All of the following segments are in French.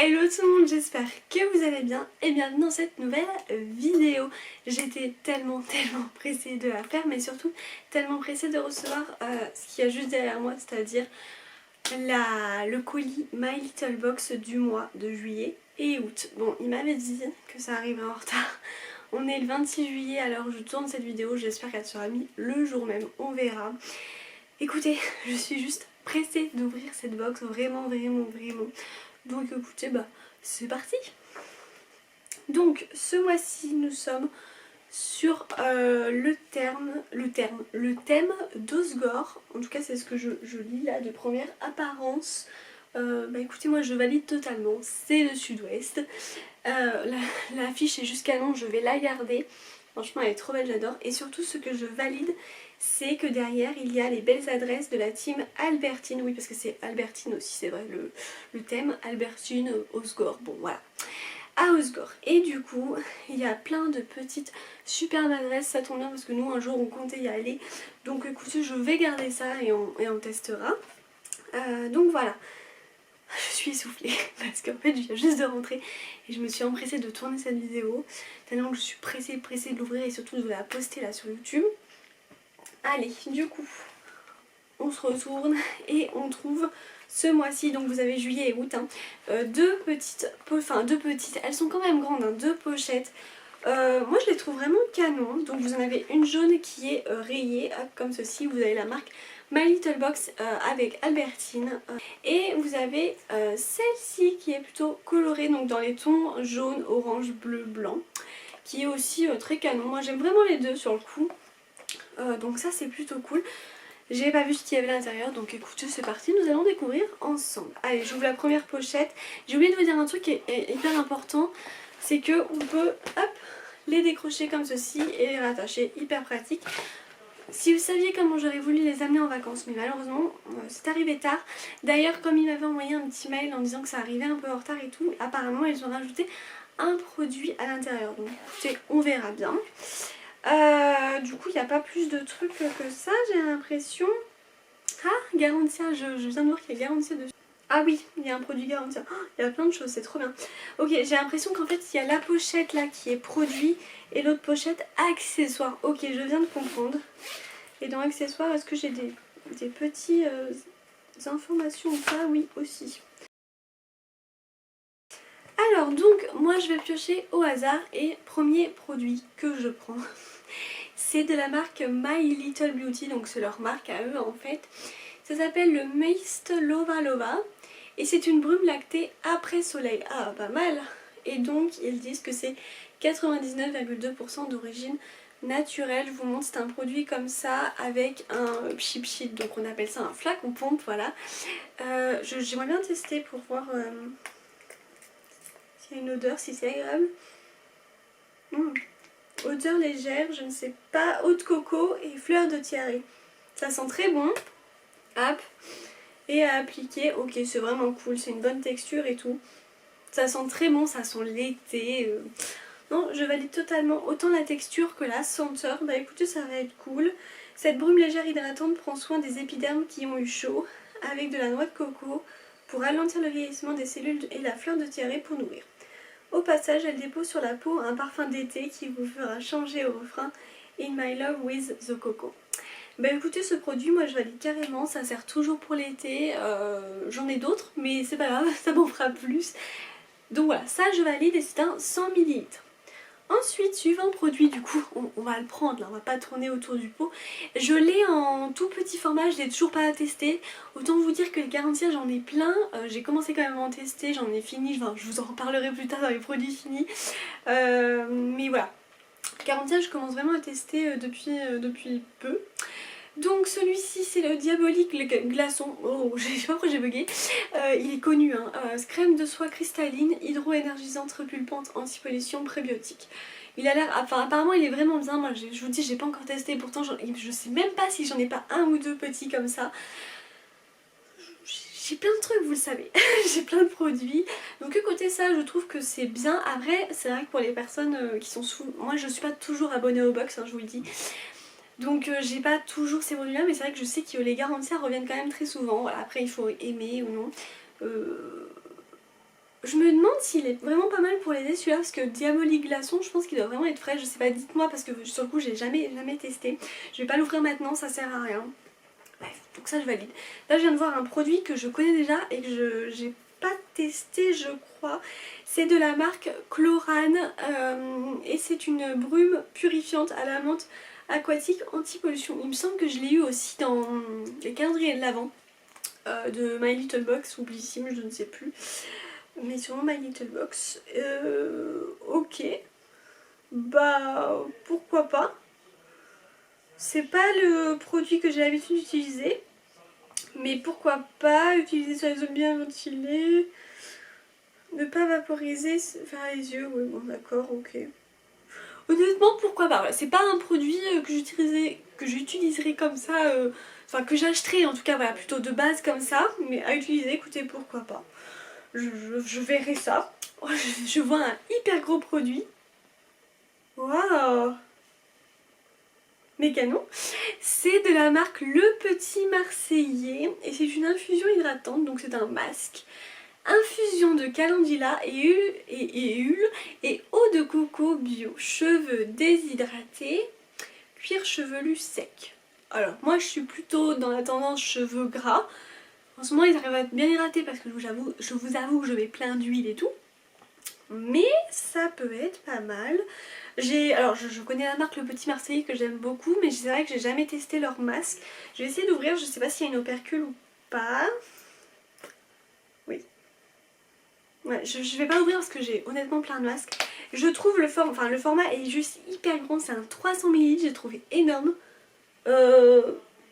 Hello tout le monde, j'espère que vous allez bien et bienvenue dans cette nouvelle vidéo. J'étais tellement pressée de la faire, mais surtout tellement pressée de recevoir ce qu'il y a juste derrière moi, c'est-à-dire le colis My Little Box du mois de juillet et août. Bon, il m'avait dit que ça arriverait en retard. On est le 26 juillet alors je tourne cette vidéo, j'espère qu'elle sera mise le jour même, on verra. Écoutez, je suis juste pressée d'ouvrir cette box, vraiment. Donc écoutez, c'est parti. Donc ce mois-ci nous sommes sur le thème d'Osgore. En tout cas c'est ce que je lis là de première apparence. Écoutez, moi je valide totalement, c'est le sud-ouest. L'affiche est jusqu'à Londres, je vais la garder. Franchement elle est trop belle, j'adore. Et surtout ce que je valide, c'est que derrière il y a les belles adresses de la team Albertine. Oui, parce que c'est Albertine aussi, c'est vrai, le thème Albertine, Osgore, bon voilà, à Osgore. Et du coup il y a plein de petites superbes adresses, ça tombe bien parce que nous un jour on comptait y aller. Donc écoutez, je vais garder ça et on testera. Donc voilà. Je suis essoufflée parce qu'en fait je viens juste de rentrer et je me suis empressée de tourner cette vidéo tellement que je suis pressée de l'ouvrir et surtout de la poster là sur YouTube. Allez, du coup on se retourne et on trouve ce mois-ci, donc vous avez juillet et août, deux petites, elles sont quand même grandes, deux pochettes. Moi je les trouve vraiment canon. Donc vous en avez une jaune qui est rayée, comme ceci, vous avez la marque My Little Box avec Albertine. Et vous avez celle-ci qui est plutôt colorée, donc dans les tons jaune, orange, bleu, blanc, qui est aussi très canon. Moi j'aime vraiment les deux sur le coup, donc ça c'est plutôt cool. J'ai pas vu ce qu'il y avait à l'intérieur, donc écoutez, c'est parti, nous allons découvrir ensemble. Allez, j'ouvre la première pochette. J'ai oublié de vous dire un truc qui est hyper important, c'est que on peut, hop, les décrocher comme ceci et les rattacher, hyper pratique. Si vous saviez comment j'aurais voulu les amener en vacances, mais malheureusement c'est arrivé tard. D'ailleurs, comme ils m'avaient envoyé un petit mail en disant que ça arrivait un peu en retard et tout, apparemment ils ont rajouté un produit à l'intérieur, donc écoutez, on verra bien. Du coup il n'y a pas plus de trucs que ça, j'ai l'impression. Ah, Garantia, je viens de voir qu'il y a Garantia dessus. Ah oui, il y a un produit Garantia. Oh, il y a plein de choses, c'est trop bien. Ok, j'ai l'impression qu'en fait il y a la pochette là qui est produit et l'autre pochette accessoires. Ok, je viens de comprendre. Et dans accessoires, est-ce que j'ai des petits informations ou pas? Oui, aussi. Alors donc, moi je vais piocher au hasard et premier produit que je prends, c'est de la marque My Little Beauty, donc c'est leur marque à eux en fait. Ça s'appelle le Mist Lova Lova et c'est une brume lactée après soleil. Ah, pas mal. Et donc ils disent que c'est 99,2% d'origine naturelle. Je vous montre, c'est un produit comme ça avec un chip sheet, donc on appelle ça un flacon pompe, voilà. J'aimerais bien tester pour voir s'il y a une odeur, si c'est agréable. Odeur légère, je ne sais pas, eau de coco et fleurs de tiare. Ça sent très bon. Hop. Et à appliquer, ok, c'est vraiment cool, c'est une bonne texture et tout. Ça sent très bon, ça sent l'été. Non, je valide totalement autant la texture que la senteur. Bah écoutez, ça va être cool. Cette brume légère hydratante prend soin des épidermes qui ont eu chaud avec de la noix de coco pour ralentir le vieillissement des cellules et la fleur de tiare pour nourrir. Au passage, elle dépose sur la peau un parfum d'été qui vous fera changer au refrain In My Love with the Coco. Bah écoutez, ce produit, moi je valide carrément, ça sert toujours pour l'été. J'en ai d'autres, mais c'est pas grave, ça m'en fera plus. Donc voilà, ça je valide et c'est un 100 ml. Ensuite, suivant produit, du coup, on va le prendre, là, on va pas tourner autour du pot. Je l'ai en tout petit format, je l'ai toujours pas testé. Autant vous dire que les Garantia, j'en ai plein. J'ai commencé quand même à en tester, j'en ai fini, enfin, je vous en reparlerai plus tard dans les produits finis. Mais voilà, Garantia, je commence vraiment à tester depuis peu. Donc celui-ci c'est le Diabolique Glaçon, oh je sais pas pourquoi j'ai bugué, il est connu, hein. Crème de soie cristalline, hydro-énergisante, repulpante, anti-pollution, prébiotique. Il a l'air, enfin apparemment il est vraiment bien, moi je vous dis j'ai pas encore testé, pourtant je sais même pas si j'en ai pas un ou deux petits comme ça. J'ai plein de trucs, vous le savez, j'ai plein de produits, donc côté ça je trouve que c'est bien. Après c'est vrai que pour les personnes qui sont sous, moi je suis pas toujours abonnée au box, hein, je vous le dis. Donc j'ai pas toujours ces produits là, mais c'est vrai que je sais que les Garantia reviennent quand même très souvent. Voilà, après il faut aimer ou non. Je me demande s'il est vraiment pas mal pour l'été celui-là, parce que Diabolique Glaçon, je pense qu'il doit vraiment être frais. Je sais pas, dites-moi, parce que sur le coup j'ai jamais testé. Je vais pas l'ouvrir maintenant, ça sert à rien. Bref, donc ça je valide. Là je viens de voir un produit que je connais déjà et que j'ai pas testé je crois. C'est de la marque Chlorane et c'est une brume purifiante à la menthe aquatique anti-pollution. Il me semble que je l'ai eu aussi dans les calendriers de l'Avent de My Little Box ou Blissim, je ne sais plus. Mais sûrement My Little Box. Ok. Bah pourquoi pas. C'est pas le produit que j'ai l'habitude d'utiliser. Mais pourquoi pas utiliser sur les zones bien ventilées. Ne pas vaporiser, faire les yeux. Oui bon d'accord, ok. Honnêtement pourquoi pas. Voilà, c'est pas un produit que j'utiliserai comme ça. Enfin que j'achèterai en tout cas voilà, plutôt de base comme ça. Mais à utiliser, écoutez pourquoi pas. Je verrai ça. Je vois un hyper gros produit. Waouh! Mais canon. C'est de la marque Le Petit Marseillais et c'est une infusion hydratante, donc c'est un masque. Infusion de calendula et huile et eau de coco bio. Cheveux déshydratés, cuir chevelu sec. Alors moi je suis plutôt dans la tendance cheveux gras. En ce moment ils arrivent à être bien hydratés parce que je vous avoue que je mets plein d'huile et tout. Mais ça peut être pas mal. Alors je connais la marque Le Petit Marseillais que j'aime beaucoup, mais c'est vrai que j'ai jamais testé leur masque. Je vais essayer d'ouvrir, je sais pas s'il y a une opercule ou pas. Oui. Ouais, je vais pas ouvrir parce que j'ai honnêtement plein de masques. Je trouve le format est juste hyper grand, c'est un 300 ml, j'ai trouvé énorme.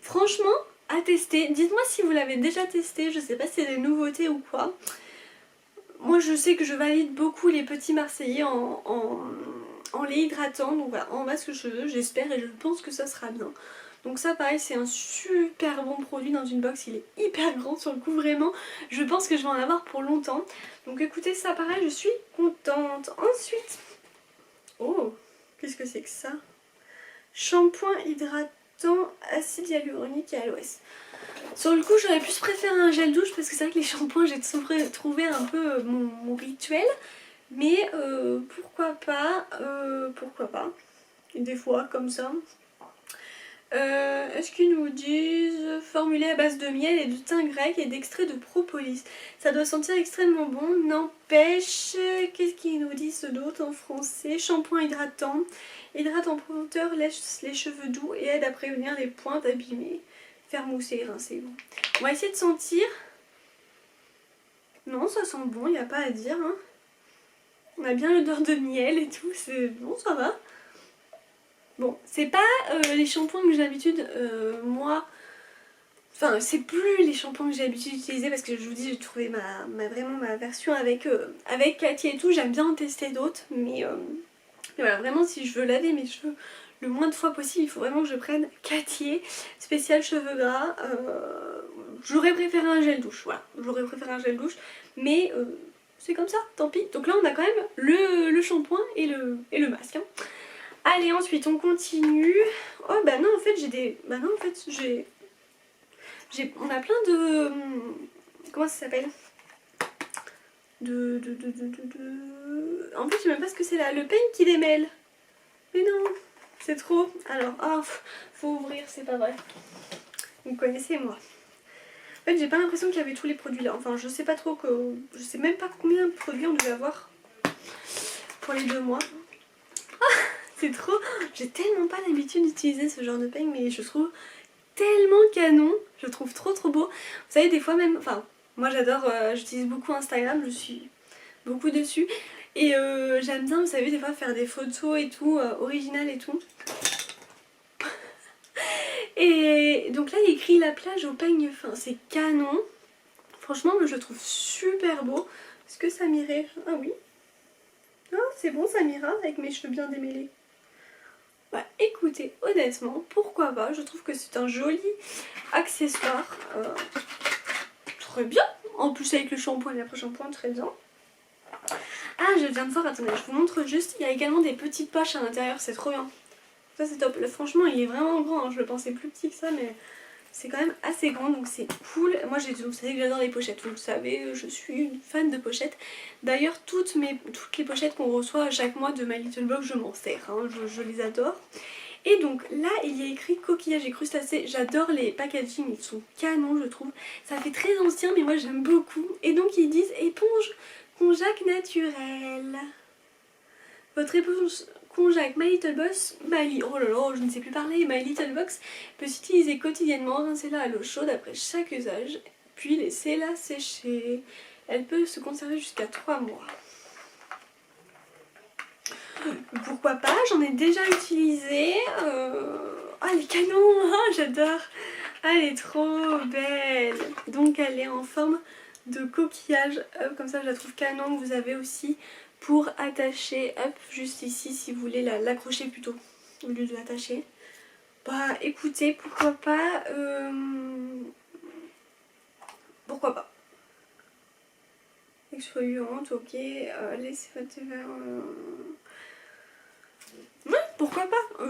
Franchement, à tester. Dites-moi si vous l'avez déjà testé, je sais pas si c'est des nouveautés ou quoi. Moi je sais que je valide beaucoup les Petits Marseillais en les hydratant, donc voilà, en masque cheveux, j'espère et je pense que ça sera bien. Donc ça pareil c'est un super bon produit dans une box, il est hyper grand sur le coup vraiment, je pense que je vais en avoir pour longtemps. Donc écoutez ça pareil, je suis contente. Ensuite, oh, qu'est-ce que c'est que ça? Shampoing hydratant, acide hyaluronique et aloès. Sur le coup j'aurais plus préféré un gel douche parce que c'est vrai que les shampoings j'ai trouvé un peu mon rituel. Mais pourquoi pas, et des fois comme ça. Est-ce qu'ils nous disent formulé à base de miel et de thym grec et d'extrait de propolis. Ça doit sentir extrêmement bon, n'empêche. Qu'est-ce qu'ils nous disent d'autre en français? Shampoing hydratant, hydrate en profondeur, laisse les cheveux doux et aide à prévenir les pointes abîmées. Faire mousser et rincer. Bon. On va essayer de sentir. Non, ça sent bon, il n'y a pas à dire. Hein. On a bien l'odeur de miel et tout, c'est bon, ça va. Bon, c'est pas les shampoings que j'ai l'habitude, moi... Enfin, c'est plus les shampoings que j'ai l'habitude d'utiliser parce que je vous dis, j'ai trouvé vraiment ma version avec Cathy et tout. J'aime bien en tester d'autres, mais voilà, vraiment si je veux laver mes cheveux le moins de fois possible, il faut vraiment que je prenne Cathy spécial cheveux gras. J'aurais préféré un gel douche, voilà, j'aurais préféré un gel douche, mais c'est comme ça, tant pis. Donc là on a quand même le shampoing et le masque. Hein. Allez, ensuite on continue. Oh bah non en fait j'ai des... Bah non en fait on a plein de... Comment ça s'appelle? En fait je sais même pas ce que c'est là. Le peigne qui démêle. Mais non, c'est trop. Alors, oh, faut ouvrir, c'est pas vrai. Vous me connaissez moi. En fait j'ai pas l'impression qu'il y avait tous les produits là. Enfin je sais pas trop que... Je sais même pas combien de produits on devait avoir pour les 2 mois. Ah, c'est trop... J'ai tellement pas l'habitude d'utiliser ce genre de peigne, mais je trouve tellement canon. Je trouve trop beau. Vous savez des fois même... Enfin moi j'adore, j'utilise beaucoup Instagram, je suis beaucoup dessus. Et j'aime bien, vous savez, des fois faire des photos et tout, originales et tout. Et donc là il y a écrit la plage au peigne fin, c'est canon. Franchement je le trouve super beau. Est-ce que ça m'irait? Ah oui. Ah c'est bon, ça m'ira avec mes cheveux bien démêlés. Bah écoutez, honnêtement, pourquoi pas, je trouve que c'est un joli accessoire. Très bien. En plus avec le shampoing et l'après-shampoing, très bien. Ah je viens de voir, attendez, je vous montre juste, il y a également des petites poches à l'intérieur, c'est trop bien. Ça c'est top, là, franchement il est vraiment grand, hein. Je le pensais plus petit que ça mais c'est quand même assez grand, donc c'est cool. Moi vous savez que j'adore les pochettes, vous le savez, je suis une fan de pochettes. D'ailleurs toutes les pochettes qu'on reçoit chaque mois de My Little Box, je m'en sers, hein, je les adore. Et donc là il y a écrit coquillage et crustacés, j'adore les packaging, ils sont canons je trouve. Ça fait très ancien mais moi j'aime beaucoup. Et donc ils disent éponge konjac naturelle. Votre éponge konjac My Little Box, oh là là, je ne sais plus parler, My Little Box peut s'utiliser quotidiennement, rincez-la à l'eau chaude après chaque usage, puis laissez-la sécher. Elle peut se conserver jusqu'à 3 mois. Pourquoi pas, j'en ai déjà utilisé. Ah les canons, ah, j'adore. Ah, elle est trop belle. Donc elle est en forme de coquillage, hop, comme ça je la trouve canon. Vous avez aussi pour attacher, hop, juste ici si vous voulez l'accrocher plutôt au lieu de l'attacher. Bah écoutez, pourquoi pas, pourquoi pas. Exfoliante, ok, laissez votre verre, ouais, pourquoi pas,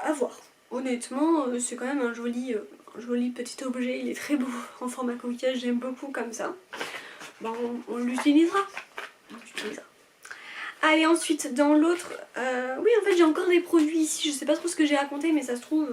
à voir. Honnêtement, c'est quand même un joli petit objet, il est très beau en format coquillage, j'aime beaucoup comme ça. Bon, on l'utilisera. Allez, ensuite, dans l'autre, oui, en fait, j'ai encore des produits ici, je sais pas trop ce que j'ai raconté, mais ça se trouve,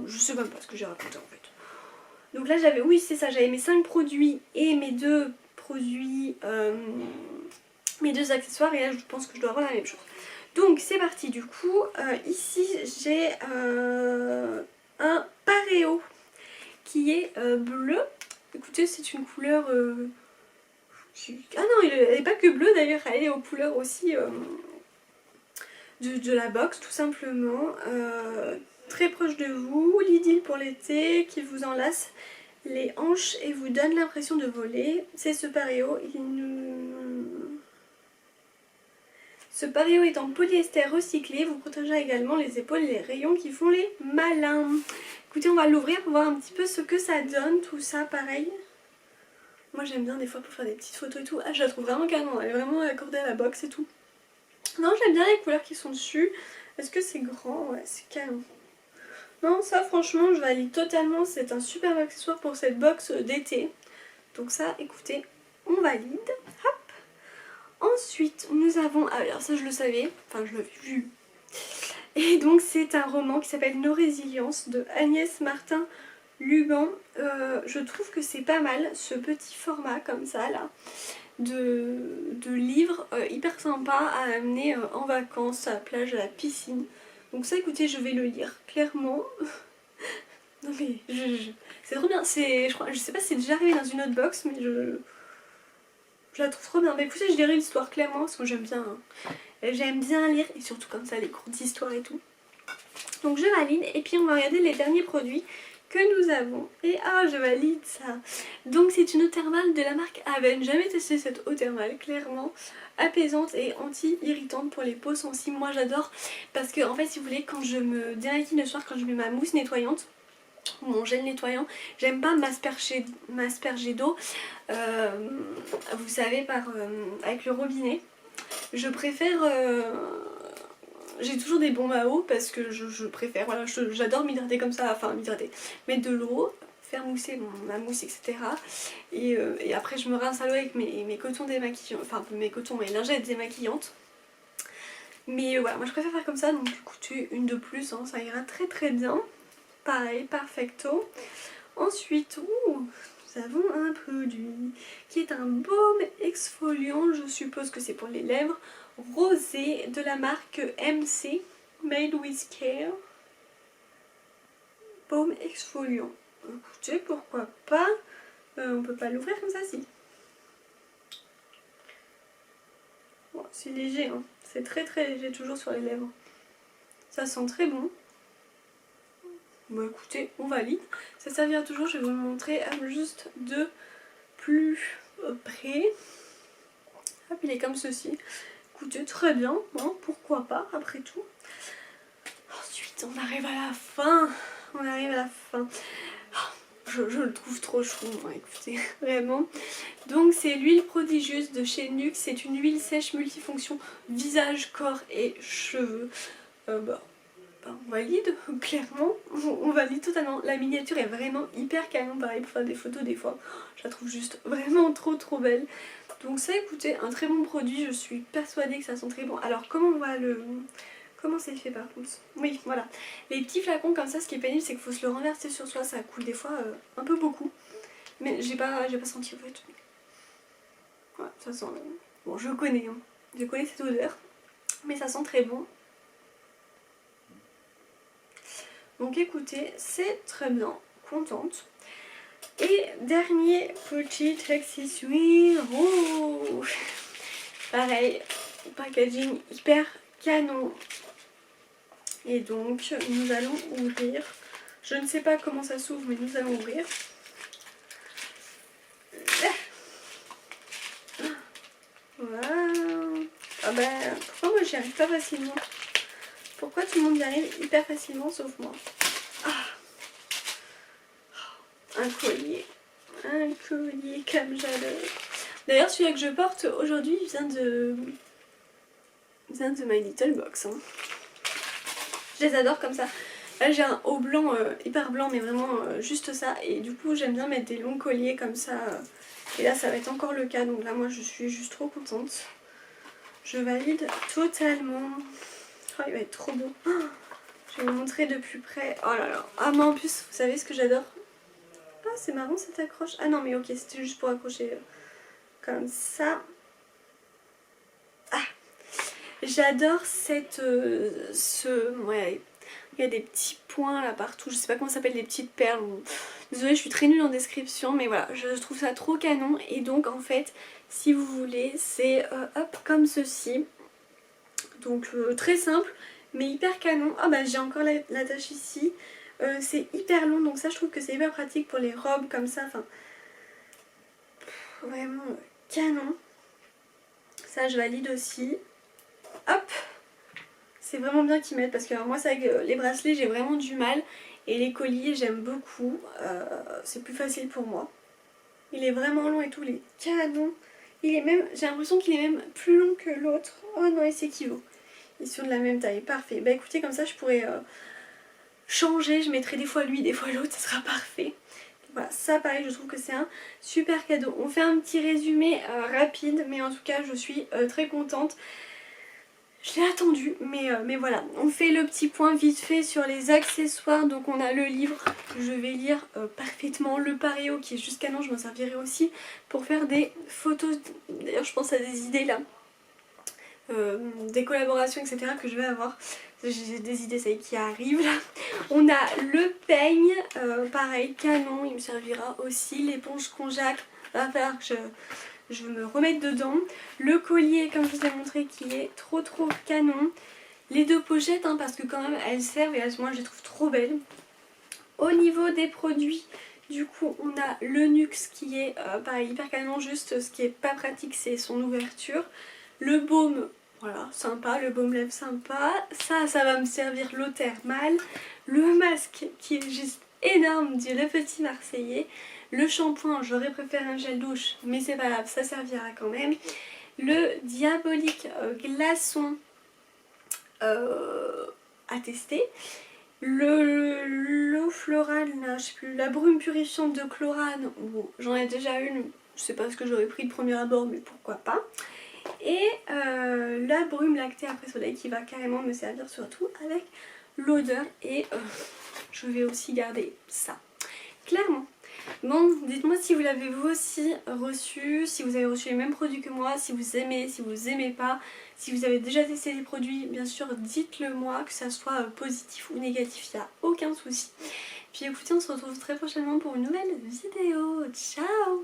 je sais même pas ce que j'ai raconté en fait. Donc là, j'avais, oui, c'est ça, j'avais mes 5 produits et mes 2 produits, mes 2 accessoires, et là, je pense que je dois avoir la même chose. Donc c'est parti, du coup ici j'ai un pareo qui est bleu. Écoutez, c'est une couleur ah non, elle n'est pas que bleue d'ailleurs, elle est aux couleurs aussi de la box tout simplement. Très proche de vous, l'idylle pour l'été qui vous enlace les hanches et vous donne l'impression de voler. C'est ce pareo, ce pareo est en polyester recyclé, vous protégera également les épaules et les rayons qui font les malins. Écoutez, on va l'ouvrir pour voir un petit peu ce que ça donne, tout ça pareil. Moi j'aime bien des fois pour faire des petites photos et tout. Ah, je la trouve vraiment canon, elle est vraiment accordée à la box et tout. Non, j'aime bien les couleurs qui sont dessus. Est-ce que c'est grand? Ouais, c'est canon. Non, ça franchement je valide totalement, c'est un super accessoire pour cette box d'été. Donc ça, écoutez, on valide. Hop. Ensuite, nous avons, alors ça je le savais, enfin je l'avais vu. Et donc c'est un roman qui s'appelle Nos résiliences de Agnès Martin-Lugan. Je trouve que c'est pas mal ce petit format comme ça là de livre hyper sympa à amener en vacances, à la plage, à la piscine. Donc ça écoutez, je vais le lire clairement. Non mais c'est trop bien, je sais pas si c'est déjà arrivé dans une autre box mais je la trouve trop bien. Mais écoutez, je lirai l'histoire clairement parce que j'aime bien, hein. J'aime bien lire et surtout comme ça les courtes histoires et tout. Donc je valide et puis on va regarder les derniers produits que nous avons. Et ah, je valide ça. Donc c'est une eau thermale de la marque Aven. Jamais testé cette eau thermale, clairement apaisante et anti-irritante pour les peaux sensibles. Moi j'adore parce que en fait si vous voulez, quand je me démaquille le soir, quand je mets ma mousse nettoyante ou mon gel nettoyant, j'aime pas m'asperger d'eau, vous savez, avec le robinet. Je préfère, j'ai toujours des bombes à eau parce que je préfère, voilà, j'adore m'hydrater comme ça, enfin m'hydrater, mettre de l'eau, faire mousser ma mousse, etc. Et après je me rince à l'eau avec mes cotons démaquillants, enfin mes lingettes démaquillantes. Mais voilà, moi je préfère faire comme ça, donc écoutez, une de plus, hein, ça ira très très bien. Pareil, perfecto. Ensuite, nous avons un produit qui est un baume exfoliant, je suppose que c'est pour les lèvres, rosé de la marque MC, Made with Care. Baume exfoliant. Écoutez, pourquoi pas. On peut pas l'ouvrir comme ça, si. Bon, c'est léger, hein. C'est très très léger, toujours sur les lèvres. Ça sent très bon. Bon écoutez, on valide. Ça servira toujours, je vais vous le montrer juste de plus près. Hop, il est comme ceci. Écoutez, très bien, hein, pourquoi pas, après tout. Ensuite, on arrive à la fin. On arrive à la fin. Je le trouve trop chou, hein, écoutez, vraiment. Donc c'est l'huile prodigieuse de chez Nuxe. C'est une huile sèche multifonction visage, corps et cheveux. on valide, clairement, on valide totalement. La miniature est vraiment hyper canon, pareil pour faire des photos des fois. Je la trouve juste vraiment trop belle. Donc ça, écoutez, un très bon produit, je suis persuadée que ça sent très bon. Alors comment on va le... Comment c'est fait par contre? Oui, voilà. Les petits flacons comme ça, ce qui est pénible, c'est qu'il faut se le renverser sur soi, ça coule des fois un peu beaucoup. Mais j'ai pas senti en fait. Ouais, ça sent... Bon, je connais, hein. Je connais cette odeur, mais ça sent très bon. Donc écoutez, c'est très bien, contente. Et dernier petit accessoire, oh pareil, packaging hyper canon. Et donc nous allons ouvrir. Je ne sais pas comment ça s'ouvre, mais nous allons ouvrir. Voilà. Ah bah pourquoi moi j'y arrive pas facilement? Pourquoi tout le monde y arrive hyper facilement sauf moi? Ah. Un collier comme j'adore. D'ailleurs celui-là que je porte aujourd'hui vient de My Little Box. Hein. Je les adore comme ça. Là j'ai un haut blanc, hyper blanc mais vraiment juste ça. Et du coup j'aime bien mettre des longs colliers comme ça. Et là ça va être encore le cas. Donc là moi je suis juste trop contente. Je valide totalement. Oh, il va être trop beau. Oh, je vais vous montrer de plus près. Oh là là. Ah mais en plus vous savez ce que j'adore? Ah c'est marrant cette accroche. Ah non mais ok c'était juste pour accrocher comme ça. Ah j'adore cette... ouais, il y a des petits points là partout. Je sais pas comment ça s'appelle, des petites perles. Désolée je suis très nulle en description mais voilà je trouve ça trop canon. Et donc en fait si vous voulez c'est hop comme ceci. Donc très simple mais hyper canon. Ah bah j'ai encore l'attache ici. C'est hyper long donc ça je trouve que c'est hyper pratique pour les robes comme ça. Enfin vraiment canon. Ça je valide aussi. Hop. C'est vraiment bien qu'ils mettent parce que moi c'est avec les bracelets j'ai vraiment du mal. Et les colliers j'aime beaucoup. C'est plus facile pour moi. Il est vraiment long et tout, il est canon. Il est même, j'ai l'impression qu'il est même plus long que l'autre. Oh non il s'équivaut. Ils sont de la même taille, parfait. Bah écoutez comme ça je pourrais changer. Je mettrai des fois lui, des fois l'autre, ça sera parfait. Voilà, ça pareil, je trouve que c'est un super cadeau. On fait un petit résumé rapide, mais en tout cas je suis très contente. Je l'ai attendu, mais voilà. On fait le petit point vite fait sur les accessoires. Donc on a le livre, je vais lire parfaitement. Le Pareo qui est juste canon, je m'en servirai aussi pour faire des photos. D'ailleurs je pense à des idées là. Des collaborations etc que je vais avoir. J'ai des idées ça y est qui arrivent là. On a le peigne, pareil canon, il me servira aussi. L'éponge Conjac, va falloir que je me remette dedans. Le collier comme je vous ai montré qui est trop canon. Les deux pochettes hein, parce que quand même elles servent et moi je les trouve trop belles. Au niveau des produits du coup on a le Nuxe qui est pareil hyper canon, juste ce qui est pas pratique c'est son ouverture. Le baume, voilà, sympa, le baume lèvres sympa. Ça va me servir l'eau thermale. Le masque qui est juste énorme du Le Petit Marseillais. Le shampoing, j'aurais préféré un gel douche, mais c'est pas grave, ça servira quand même. Le Diabolique glaçon à tester. L'eau florale, là, je sais plus, la brume purifiante de chlorane, bon, j'en ai déjà une, je sais pas ce que j'aurais pris de premier abord, mais pourquoi pas. Et la brume lactée après soleil qui va carrément me servir surtout avec l'odeur et je vais aussi garder ça, clairement. Bon, dites-moi si vous l'avez vous aussi reçu, si vous avez reçu les mêmes produits que moi, si vous aimez, si vous aimez pas, si vous avez déjà testé les produits, bien sûr dites-le moi, que ça soit positif ou négatif, il n'y a aucun souci. Puis écoutez, on se retrouve très prochainement pour une nouvelle vidéo, ciao!